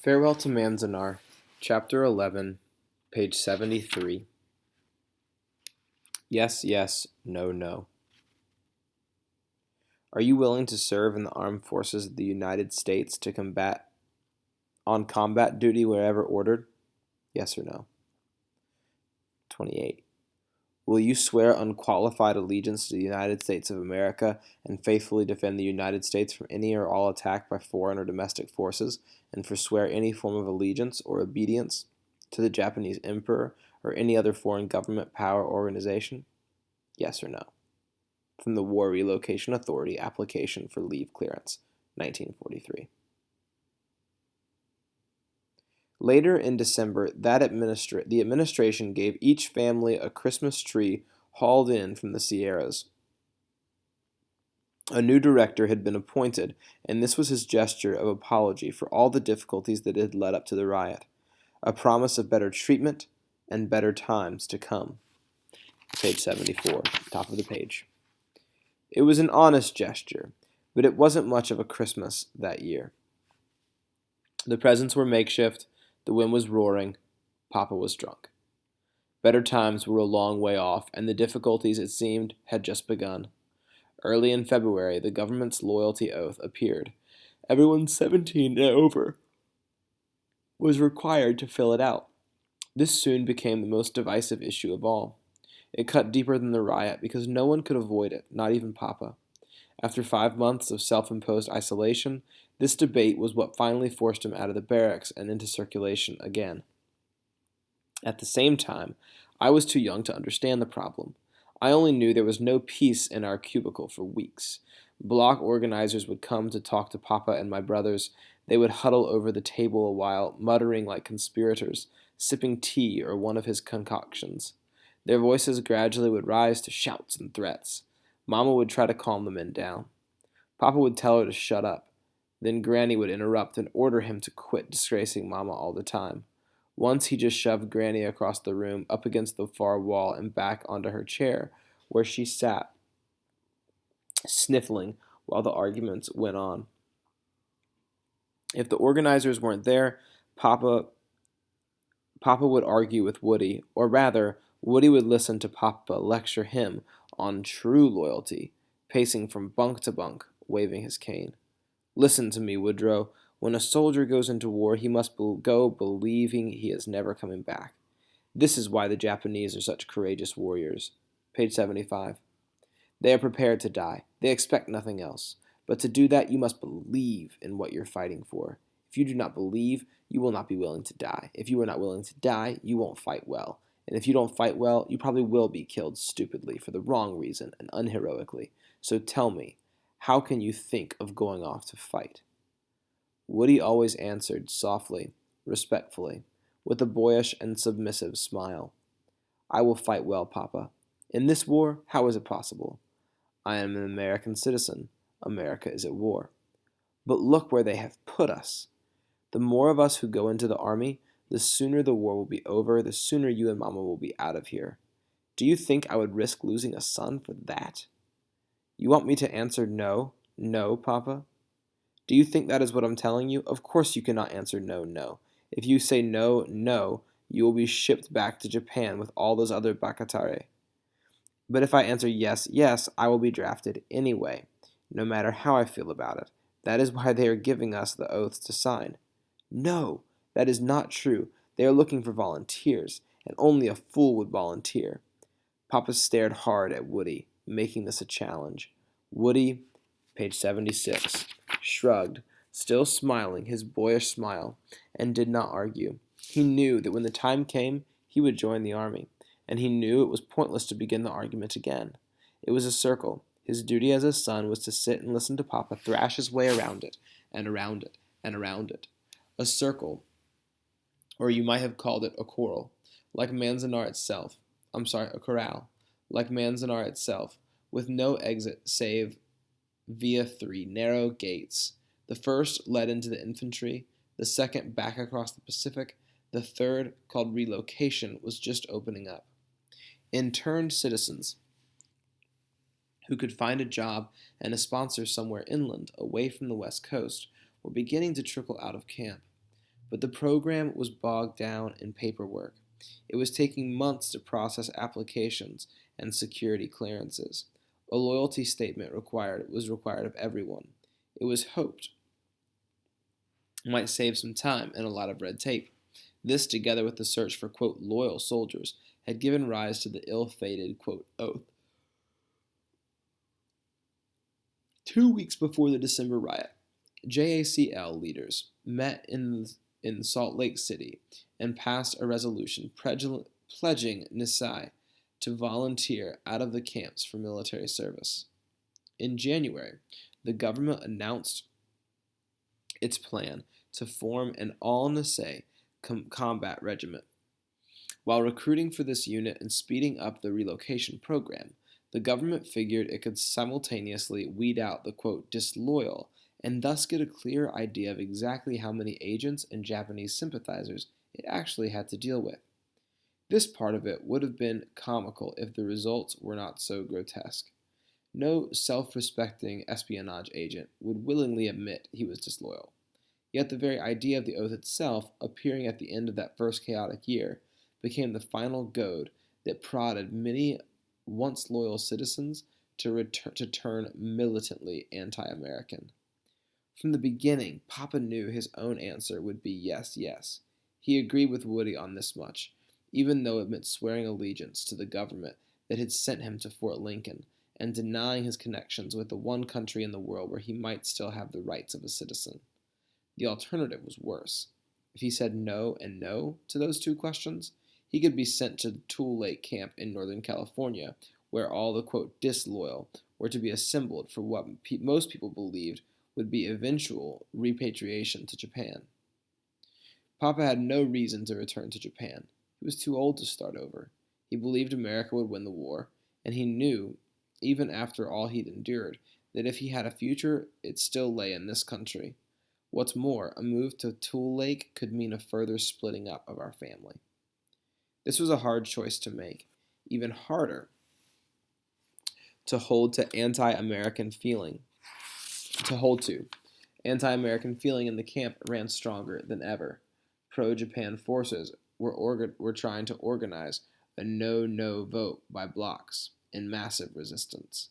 Farewell to Manzanar, Chapter 11, page 73. Yes, yes, no, no. Are you willing to serve in the armed forces of the United States on combat duty wherever ordered? Yes or no? 28. Will you swear unqualified allegiance to the United States of America and faithfully defend the United States from any or all attack by foreign or domestic forces, and forswear any form of allegiance or obedience to the Japanese Emperor or any other foreign government, power, or organization? Yes or no? From the War Relocation Authority Application for Leave Clearance, 1943. Later in December, the administration gave each family a Christmas tree hauled in from the Sierras. A new director had been appointed, and this was his gesture of apology for all the difficulties that had led up to the riot, a promise of better treatment and better times to come. Page 74, top of the page. It was an honest gesture, but it wasn't much of a Christmas that year. The presents were makeshift, the wind was roaring, Papa was drunk. Better times were a long way off, and the difficulties, it seemed, had just begun. Early in February, the government's loyalty oath appeared. Everyone 17 and over was required to fill it out. This soon became the most divisive issue of all. It cut deeper than the riot because no one could avoid it, not even Papa. After 5 months of self-imposed isolation, this debate was what finally forced him out of the barracks and into circulation again. At the same time, I was too young to understand the problem. I only knew there was no peace in our cubicle for weeks. Block organizers would come to talk to Papa and my brothers. They would huddle over the table a while, muttering like conspirators, sipping tea or one of his concoctions. Their voices gradually would rise to shouts and threats. Mama would try to calm the men down. Papa would tell her to shut up. Then Granny would interrupt and order him to quit disgracing Mama all the time. Once he just shoved Granny across the room, up against the far wall and back onto her chair, where she sat, sniffling while the arguments went on. If the organizers weren't there, Papa would argue with Woody, or rather, Woody would listen to Papa lecture him on true loyalty, pacing from bunk to bunk, waving his cane. Listen to me, Woodrow. When a soldier goes into war, he must go believing he is never coming back. This is why the Japanese are such courageous warriors. Page 75. They are prepared to die. They expect nothing else. But to do that, you must believe in what you're fighting for. If you do not believe, you will not be willing to die. If you are not willing to die, you won't fight well. And if you don't fight well, you probably will be killed stupidly for the wrong reason and unheroically. So tell me, how can you think of going off to fight? Woody always answered softly, respectfully, with a boyish and submissive smile. I will fight well, Papa. In this war, how is it possible? I am an American citizen. America is at war. But look where they have put us. The more of us who go into the army, the sooner the war will be over, the sooner you and Mama will be out of here. Do you think I would risk losing a son for that? You want me to answer no? No, Papa? Do you think that is what I'm telling you? Of course you cannot answer no, no. If you say no, no, you will be shipped back to Japan with all those other Bakatare. But if I answer yes, yes, I will be drafted anyway, no matter how I feel about it. That is why they are giving us the oaths to sign. No, that is not true. They are looking for volunteers, and only a fool would volunteer. Papa stared hard at Woody, making this a challenge. Woody, page 76, shrugged, still smiling his boyish smile, and did not argue. He knew that when the time came, he would join the army, and he knew it was pointless to begin the argument again. It was a circle. His duty as a son was to sit and listen to Papa thrash his way around it, and around it, and around it. A circle, or you might have called it a quarrel, like Manzanar itself. A corral, like Manzanar itself, with no exit save via 3 narrow gates. The first led into the infantry, the second back across the Pacific, the third, called relocation, was just opening up. Interned citizens who could find a job and a sponsor somewhere inland, away from the West Coast, were beginning to trickle out of camp. But the program was bogged down in paperwork. It was taking months to process applications and security clearances. A loyalty statement was required of everyone. It was hoped it might save some time and a lot of red tape. This, together with the search for, quote, loyal soldiers, had given rise to the ill-fated, quote, oath. 2 weeks before the December riot, JACL leaders met in Salt Lake City and passed a resolution pledging Nisai to volunteer out of the camps for military service. In January, the government announced its plan to form an all-Nisei combat regiment. While recruiting for this unit and speeding up the relocation program, the government figured it could simultaneously weed out the, quote, disloyal and thus get a clear idea of exactly how many agents and Japanese sympathizers it actually had to deal with. This part of it would have been comical if the results were not so grotesque. No self-respecting espionage agent would willingly admit he was disloyal. Yet the very idea of the oath itself, appearing at the end of that first chaotic year, became the final goad that prodded many once loyal citizens to turn militantly anti-American. From the beginning, Papa knew his own answer would be yes, yes. He agreed with Woody on this much, even though it meant swearing allegiance to the government that had sent him to Fort Lincoln and denying his connections with the one country in the world where he might still have the rights of a citizen. The alternative was worse. If he said no and no to those two questions, he could be sent to the Tule Lake camp in Northern California, where all the, quote, disloyal were to be assembled for what most people believed would be eventual repatriation to Japan. Papa had no reason to return to Japan. He was too old to start over. He believed America would win the war, and he knew, even after all he'd endured, that if he had a future, it still lay in this country. What's more, a move to Tule Lake could mean a further splitting up of our family. This was a hard choice to make, even harder to hold to anti-American feeling. Anti-American feeling in the camp ran stronger than ever. Pro-Japan forces were trying to organize a no-no vote by blocks in massive resistance.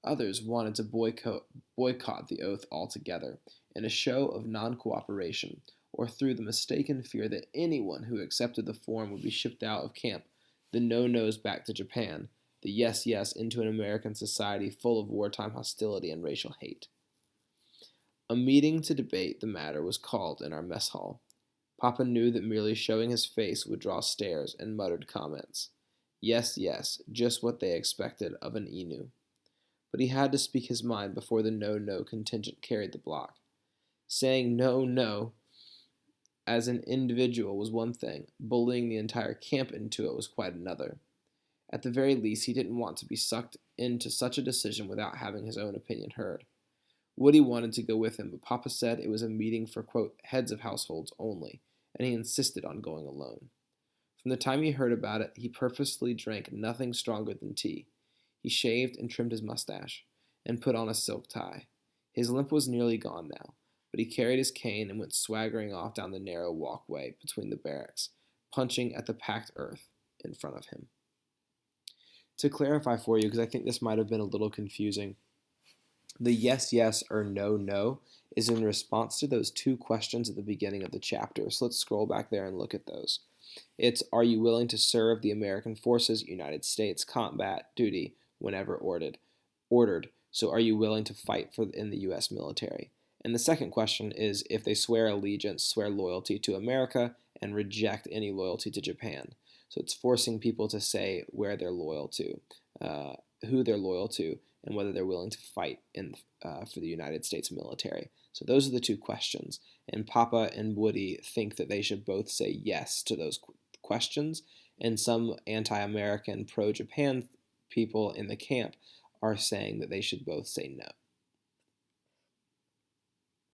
Others wanted to boycott the oath altogether in a show of non-cooperation or through the mistaken fear that anyone who accepted the form would be shipped out of camp, the no-nos back to Japan, the yes-yes into an American society full of wartime hostility and racial hate. A meeting to debate the matter was called in our mess hall. Papa knew that merely showing his face would draw stares and muttered comments. Yes, yes, just what they expected of an Inu. But he had to speak his mind before the no-no contingent carried the block. Saying no as an individual was one thing, bullying the entire camp into it was quite another. At the very least, he didn't want to be sucked into such a decision without having his own opinion heard. Woody wanted to go with him, but Papa said it was a meeting for, quote, heads of households only, and he insisted on going alone. From the time he heard about it, he purposely drank nothing stronger than tea. He shaved and trimmed his mustache, and put on a silk tie. His limp was nearly gone now, but he carried his cane and went swaggering off down the narrow walkway between the barracks, punching at the packed earth in front of him. To clarify for you, because I think this might have been a little confusing, the yes, yes or no, no is in response to those two questions at the beginning of the chapter. So let's scroll back there and look at those. It's, are you willing to serve the American forces, United States, combat duty whenever ordered? So are you willing to fight in the U.S. military? And the second question is, if they swear allegiance, swear loyalty to America, and reject any loyalty to Japan. So it's forcing people to say where they're loyal to, who they're loyal to, and whether they're willing to fight for the United States military. So those are the two questions. And Papa and Woody think that they should both say yes to those questions. And some anti-American, pro-Japan people in the camp are saying that they should both say no.